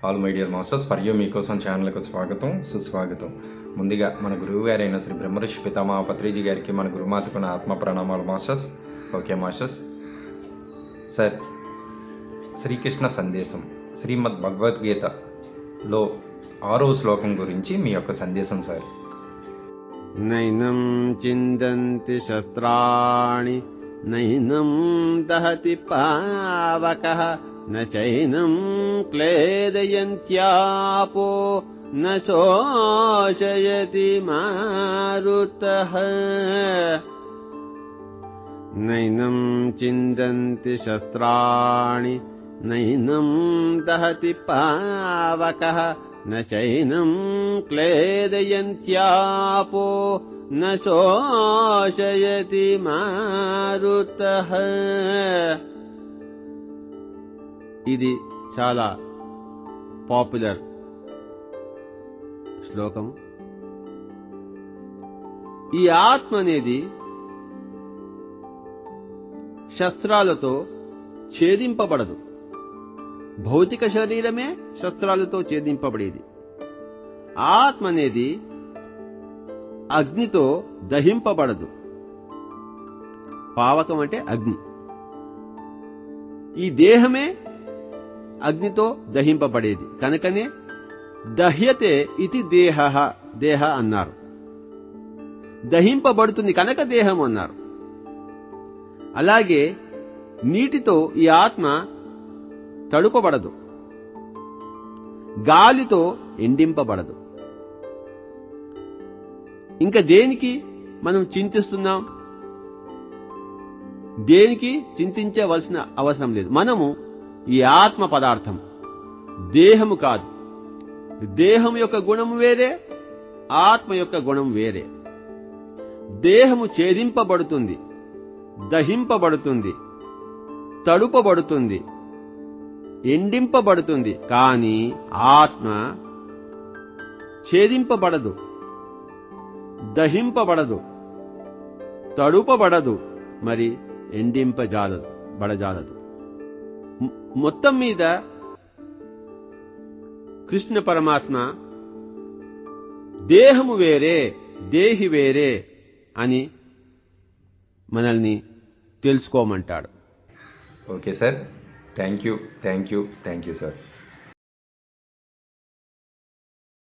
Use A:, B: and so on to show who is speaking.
A: All my dear masters for you మీకోసం ఛానల్కు స్వాగతం సుస్వాగతం. ముందుగా మన గురువు గారైన శ్రీ బ్రహ్మర్షి పితామహ పత్రిజీ గారికి మన గురుమాతకున్న ఆత్మ ప్రణామాలు masters. Okay masters. Sir, Srikrishna సందేశం శ్రీమద్ భగవద్గీతలో 6వ శ్లోకం గురించి మీ యొక్క సందేశం సార్.
B: నైనం చిందంతి శస్త్రాణి నైనం దహతి పావకః న చైనం క్లేదయంత్యాపో న శోషయతి మారుతః. నైనం చిందంతి శస్త్రాణి నైనం దహతి పావకః న చైనం క్లేదయంత్యాపో న శోషయతి మారుతః. ఇది చాలా పాపులర్ శ్లోకం. ఈ ఆత్మ అనేది శస్త్రాలతో ఛేదింపబడదు. భౌతిక శరీరమే శస్త్రాలతో ఛేదింపబడేది. ఆత్మ అనేది అగ్నితో దహింపబడదు. పావకం అంటే అగ్ని. ఈ దేహమే అగ్నితో దహింపబడేది. కనుకనే దహ్యతే ఇది దేహ అన్నారు. దహింపబడుతుంది కనుక దేహం అన్నారు. అలాగే నీటితో ఈ ఆత్మ తడుపబడదు, గాలితో ఎండింపబడదు. ఇంకా దేనికి మనం చింతిస్తున్నాం? దేనికి చింతించవలసిన అవసరం లేదు. మనము ఈ ఆత్మ పదార్థం, దేహము కాదు. దేహం యొక్క గుణం వేరే, ఆత్మ యొక్క గుణం వేరే. దేహము ఛేదింపబడుతుంది, దహింపబడుతుంది, తడుపబడుతుంది, ఎండింపబడుతుంది. కానీ ఆత్మ ఛేదింపబడదు, దహింపబడదు, తడుపబడదు, మరి బడజాలదు. మొత్తం మీద కృష్ణ పరమాత్మ దేహము వేరే, దేహి వేరే అని మనల్ని తెలుసుకోమంటాడు.
A: Okay sir, thank you sir.